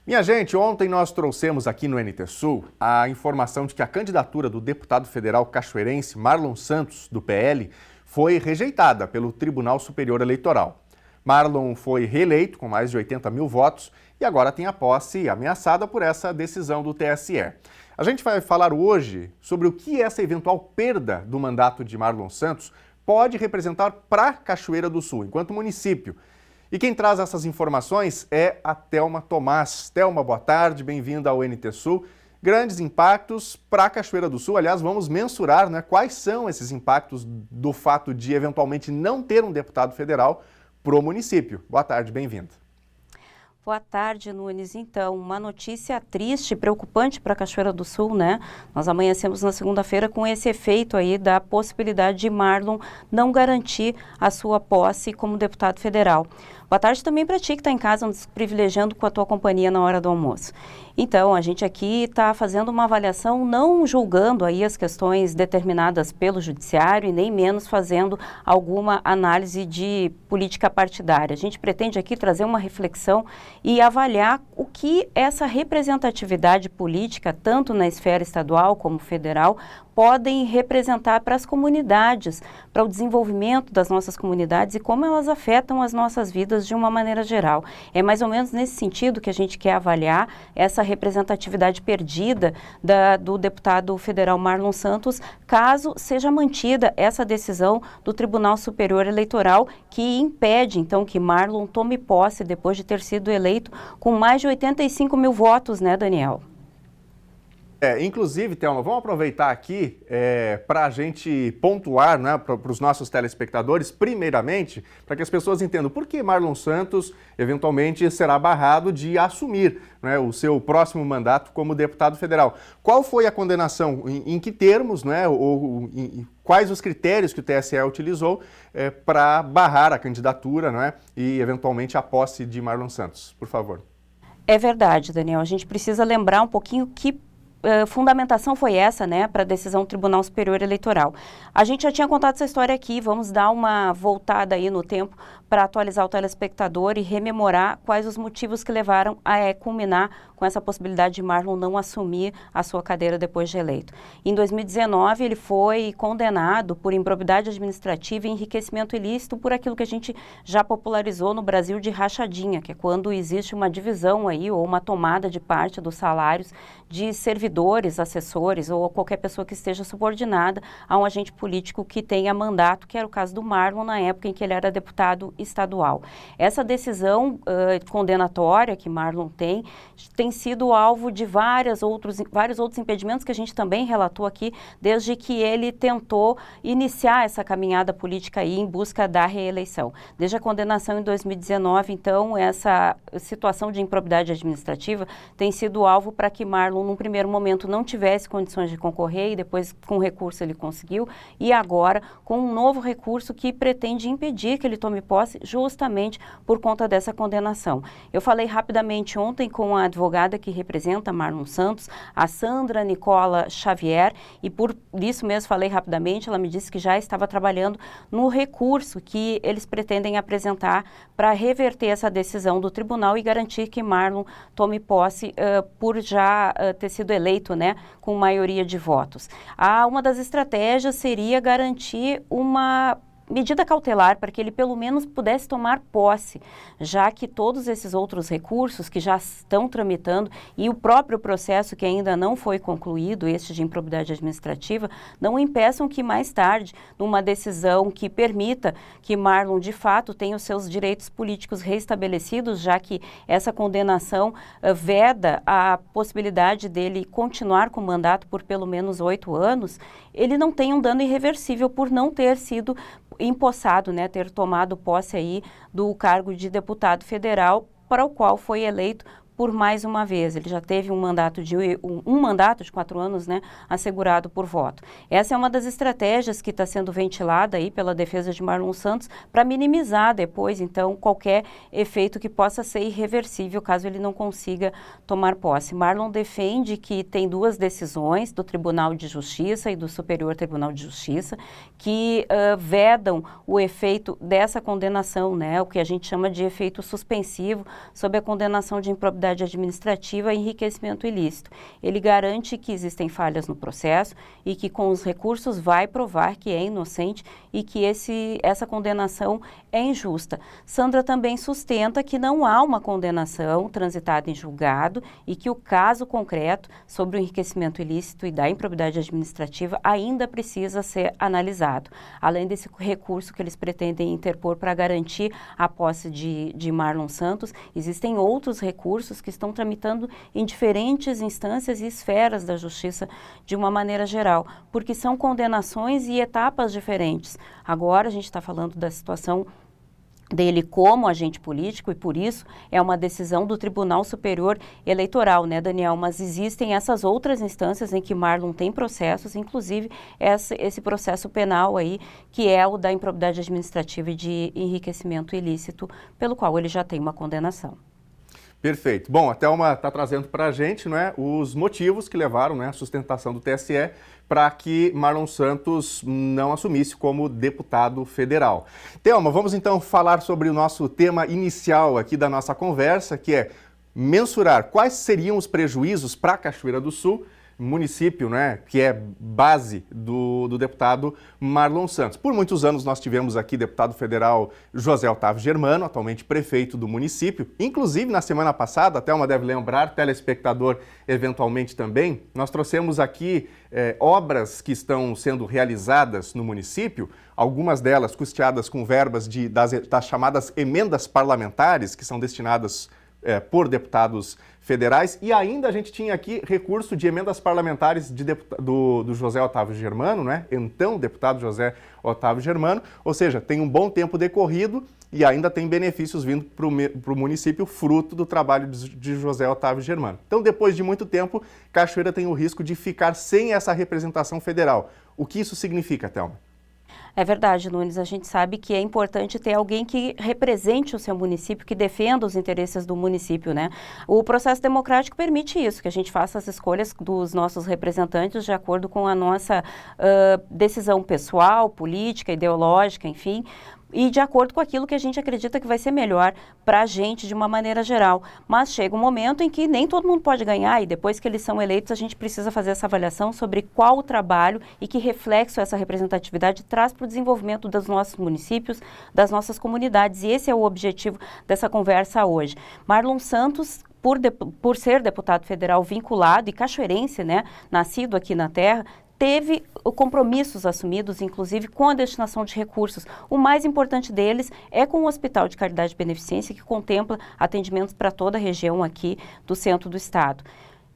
Minha gente, ontem nós trouxemos aqui no NT Sul a informação de que a candidatura do deputado federal cachoeirense Marlon Santos, do PL, foi rejeitada pelo Tribunal Superior Eleitoral. Marlon foi reeleito com mais de 80 mil votos e agora tem a posse ameaçada por essa decisão do TSE. A gente vai falar hoje sobre o que essa eventual perda do mandato de Marlon Santos pode representar para Cachoeira do Sul, enquanto município. E quem traz essas informações é a Thelma Tomás. Thelma, boa tarde, bem-vinda ao NT Sul. Grandes impactos para Cachoeira do Sul. Aliás, vamos mensurar, quais são esses impactos do fato de eventualmente não ter um deputado federal para o município. Boa tarde, bem-vinda. Boa tarde, Nunes. Então, uma notícia triste, preocupante para Cachoeira do Sul, Nós amanhecemos na segunda-feira com esse efeito aí da possibilidade de Marlon não garantir a sua posse como deputado federal. Boa tarde também para ti que está em casa nos privilegiando com a tua companhia na hora do almoço. Então, a gente aqui está fazendo uma avaliação, não julgando aí as questões determinadas pelo judiciário e nem menos fazendo alguma análise de política partidária. A gente pretende aqui trazer uma reflexão e avaliar o que essa representatividade política, tanto na esfera estadual como federal, podem representar para as comunidades, para o desenvolvimento das nossas comunidades e como elas afetam as nossas vidas de uma maneira geral. É mais ou menos nesse sentido que a gente quer avaliar essa representatividade perdida do deputado federal Marlon Santos, caso seja mantida essa decisão do Tribunal Superior Eleitoral que impede, então, que Marlon tome posse depois de ter sido eleito com mais de 85 mil votos, Daniel? Inclusive, Thelma, vamos aproveitar aqui para a gente pontuar para os nossos telespectadores, primeiramente, para que as pessoas entendam por que Marlon Santos eventualmente será barrado de assumir o seu próximo mandato como deputado federal. Qual foi a condenação, em que termos, quais os critérios que o TSE utilizou para barrar a candidatura e eventualmente a posse de Marlon Santos? Por favor. É verdade, Daniel. A gente precisa lembrar um pouquinho que fundamentação foi essa, para a decisão do Tribunal Superior Eleitoral. A gente já tinha contado essa história aqui, vamos dar uma voltada aí no tempo para atualizar o telespectador e rememorar quais os motivos que levaram a culminar com essa possibilidade de Marlon não assumir a sua cadeira depois de eleito. Em 2019, ele foi condenado por improbidade administrativa e enriquecimento ilícito por aquilo que a gente já popularizou no Brasil de rachadinha, que é quando existe uma divisão aí ou uma tomada de parte dos salários de servidores, assessores ou qualquer pessoa que esteja subordinada a um agente político que tenha mandato, que era o caso do Marlon na época em que ele era deputado estadual. Essa decisão condenatória que Marlon tem sido alvo de vários outros impedimentos que a gente também relatou aqui, desde que ele tentou iniciar essa caminhada política aí em busca da reeleição. Desde a condenação em 2019, então, essa situação de improbidade administrativa tem sido alvo para que Marlon, num primeiro momento, não tivesse condições de concorrer e depois, com recurso, ele conseguiu, e agora, com um novo recurso que pretende impedir que ele tome posse justamente por conta dessa condenação. Eu falei rapidamente ontem com a advogada que representa Marlon Santos, a Sandra Nicola Xavier, e por isso mesmo falei rapidamente, ela me disse que já estava trabalhando no recurso que eles pretendem apresentar para reverter essa decisão do tribunal e garantir que Marlon tome posse por já ter sido eleito, com maioria de votos. Uma das estratégias seria garantir uma medida cautelar para que ele pelo menos pudesse tomar posse, já que todos esses outros recursos que já estão tramitando e o próprio processo que ainda não foi concluído, este de improbidade administrativa, não impeçam que mais tarde, numa decisão que permita que Marlon de fato tenha os seus direitos políticos reestabelecidos, já que essa condenação veda a possibilidade dele continuar com o mandato por pelo menos 8 anos, ele não tenha um dano irreversível por não ter sido empossado, ter tomado posse aí do cargo de deputado federal para o qual foi eleito por mais uma vez. Ele já teve um mandato de 4 anos, assegurado por voto. Essa é uma das estratégias que está sendo ventilada aí pela defesa de Marlon Santos para minimizar depois, então, qualquer efeito que possa ser irreversível caso ele não consiga tomar posse. Marlon defende que tem 2 decisões do Tribunal de Justiça e do Superior Tribunal de Justiça que vedam o efeito dessa condenação, o que a gente chama de efeito suspensivo sobre a condenação de improbidade improbidade administrativa e enriquecimento ilícito. Ele garante que existem falhas no processo e que com os recursos vai provar que é inocente e que essa condenação é injusta. Sandra também sustenta que não há uma condenação transitada em julgado e que o caso concreto sobre o enriquecimento ilícito e da improbidade administrativa ainda precisa ser analisado. Além desse recurso que eles pretendem interpor para garantir a posse de Marlon Santos, existem outros recursos que estão tramitando em diferentes instâncias e esferas da justiça de uma maneira geral, porque são condenações e etapas diferentes. Agora a gente está falando da situação dele como agente político e, por isso, é uma decisão do Tribunal Superior Eleitoral, né, Daniel? Mas existem essas outras instâncias em que Marlon tem processos, inclusive esse processo penal aí, que é o da improbidade administrativa e de enriquecimento ilícito, pelo qual ele já tem uma condenação. Perfeito. Bom, a Thelma está trazendo para a gente, né, os motivos que levaram, né, a sustentação do TSE para que Marlon Santos não assumisse como deputado federal. Thelma, vamos então falar sobre o nosso tema inicial aqui da nossa conversa, que é mensurar quais seriam os prejuízos para Cachoeira do Sul, município, né, que é base do deputado Marlon Santos. Por muitos anos nós tivemos aqui deputado federal José Otávio Germano, atualmente prefeito do município. Inclusive, na semana passada, a Thelma deve lembrar, telespectador eventualmente também, nós trouxemos aqui obras que estão sendo realizadas no município, algumas delas custeadas com verbas das chamadas emendas parlamentares, que são destinadas por deputados federais, e ainda a gente tinha aqui recurso de emendas parlamentares do José Otávio Germano, né? Então deputado José Otávio Germano, ou seja, tem um bom tempo decorrido e ainda tem benefícios vindo para o município fruto do trabalho de José Otávio Germano. Então, depois de muito tempo, Cachoeira tem o risco de ficar sem essa representação federal. O que isso significa, Thelma? É verdade, Nunes, a gente sabe que é importante ter alguém que represente o seu município, que defenda os interesses do município, né? O processo democrático permite isso, que a gente faça as escolhas dos nossos representantes de acordo com a nossa decisão pessoal, política, ideológica, enfim, e de acordo com aquilo que a gente acredita que vai ser melhor para a gente de uma maneira geral. Mas chega um momento em que nem todo mundo pode ganhar e depois que eles são eleitos a gente precisa fazer essa avaliação sobre qual o trabalho e que reflexo essa representatividade traz para o desenvolvimento dos nossos municípios, das nossas comunidades. E esse é o objetivo dessa conversa hoje. Marlon Santos, por ser deputado federal vinculado e cachoeirense, né, nascido aqui na terra, teve compromissos assumidos, inclusive com a destinação de recursos. O mais importante deles é com o Hospital de Caridade e Beneficência, que contempla atendimentos para toda a região aqui do centro do estado.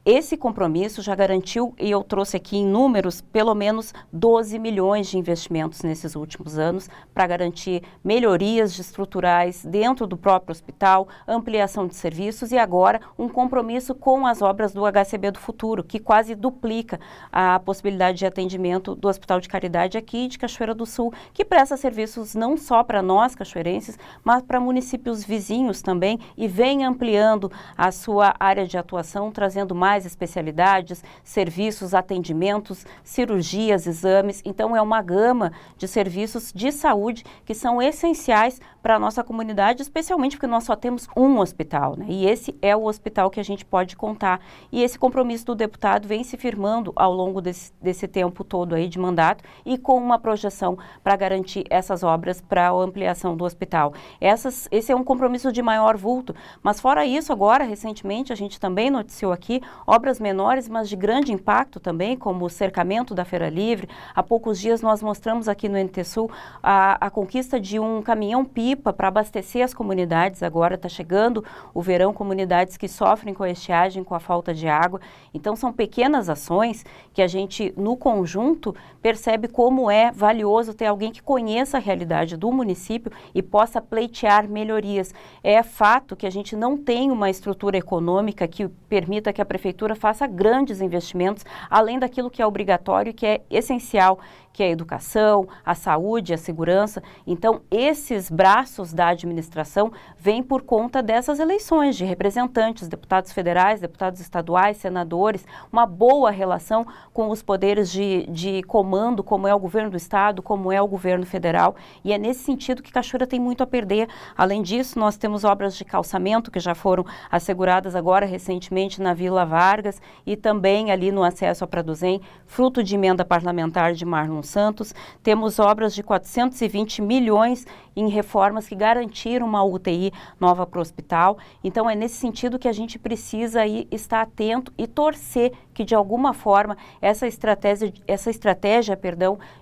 Esse compromisso já garantiu, e eu trouxe aqui em números, pelo menos 12 milhões de investimentos nesses últimos anos para garantir melhorias estruturais dentro do próprio hospital, ampliação de serviços e agora um compromisso com as obras do HCB do futuro, que quase duplica a possibilidade de atendimento do Hospital de Caridade aqui de Cachoeira do Sul, que presta serviços não só para nós cachoeirenses, mas para municípios vizinhos também e vem ampliando a sua área de atuação, trazendo mais especialidades, serviços, atendimentos, cirurgias, exames. Então, é uma gama de serviços de saúde que são essenciais para a nossa comunidade, especialmente porque nós só temos um hospital, né? E esse é o hospital que a gente pode contar. E esse compromisso do deputado vem se firmando ao longo desse tempo todo aí de mandato e com uma projeção para garantir essas obras para a ampliação do hospital. Esse é um compromisso de maior vulto, mas fora isso, agora, recentemente, a gente também noticiou aqui obras menores, mas de grande impacto também, como o cercamento da Feira Livre. Há poucos dias nós mostramos aqui no NT Sul a conquista de um caminhão-pipa para abastecer as comunidades. Agora está chegando o verão, comunidades que sofrem com a estiagem, com a falta de água. Então são pequenas ações que a gente, no conjunto, percebe como é valioso ter alguém que conheça a realidade do município e possa pleitear melhorias. É fato que a gente não tem uma estrutura econômica que permita que a prefeitura prefeitura faça grandes investimentos, além daquilo que é obrigatório e que é essencial, que é a educação, a saúde, a segurança. Então, esses braços da administração vêm por conta dessas eleições de representantes, deputados federais, deputados estaduais, senadores, uma boa relação com os poderes de comando, como é o governo do estado, como é o governo federal, e é nesse sentido que Cachoeira tem muito a perder. Além disso, nós temos obras de calçamento que já foram asseguradas agora recentemente na Vila Vargas e também ali no acesso a Praduzem, fruto de emenda parlamentar de Marlon Santos. Temos obras de 420 milhões em reformas que garantiram uma UTI nova para o hospital. Então, é nesse sentido que a gente precisa aí estar atento e torcer que, de alguma forma, essa estratégia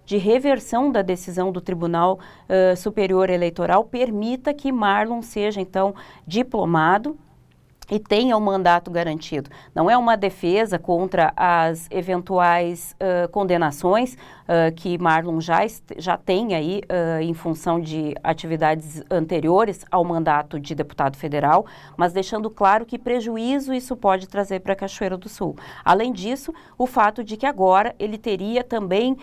de reversão da decisão do Tribunal Superior Eleitoral permita que Marlon seja, então, diplomado e tenha o mandato garantido. Não é uma defesa contra as eventuais condenações que Marlon já tem aí em função de atividades anteriores ao mandato de deputado federal, mas deixando claro que prejuízo isso pode trazer para Cachoeira do Sul. Além disso, o fato de que agora ele teria também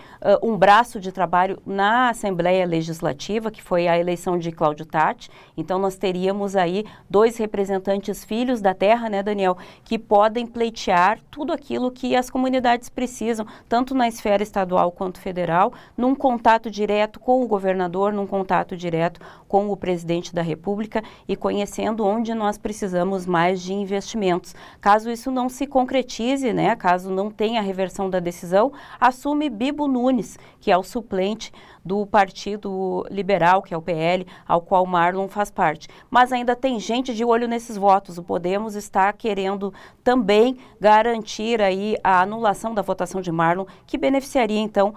um braço de trabalho na Assembleia Legislativa, que foi a eleição de Cláudio Tatti. Então, nós teríamos aí 2 representantes filhos da terra, né, Daniel, que podem pleitear tudo aquilo que as comunidades precisam, tanto na esfera estadual quanto federal, num contato direto com o governador, num contato direto com o presidente da República e conhecendo onde nós precisamos mais de investimentos. Caso isso não se concretize, né, caso não tenha a reversão da decisão, assume Bibo Nunes, que é o suplente do Partido Liberal, que é o PL, ao qual Marlon faz parte. Mas ainda tem gente de olho nesses votos. O Podemos está querendo também garantir aí a anulação da votação de Marlon, que beneficiaria, então,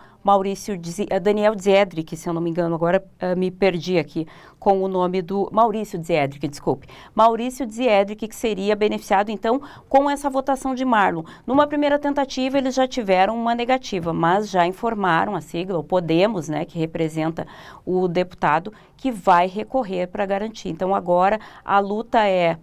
Daniel Ziedrich, se eu não me engano, agora me perdi aqui com o nome do Maurício Ziedrich, desculpe. Maurício Ziedrich, que seria beneficiado, então, com essa votação de Marlon. Numa primeira tentativa, eles já tiveram uma negativa, mas já informaram a sigla, o Podemos, né, que representa o deputado, que vai recorrer para garantir. Então, agora, a luta é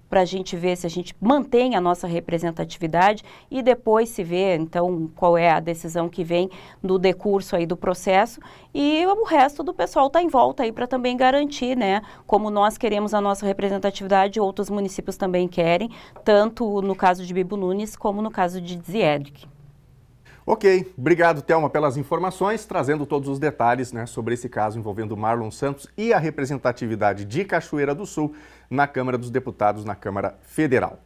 para a gente ver se a gente mantém a nossa representatividade e depois se vê, então, qual é a decisão que vem no decurso aí do processo e o resto do pessoal está em volta aí para também garantir, né, como nós queremos a nossa representatividade, outros municípios também querem, tanto no caso de Bibo Nunes como no caso de Ziedrich. Ok, obrigado, Thelma, pelas informações, trazendo todos os detalhes, né, sobre esse caso envolvendo Marlon Santos e a representatividade de Cachoeira do Sul na Câmara dos Deputados, na Câmara Federal.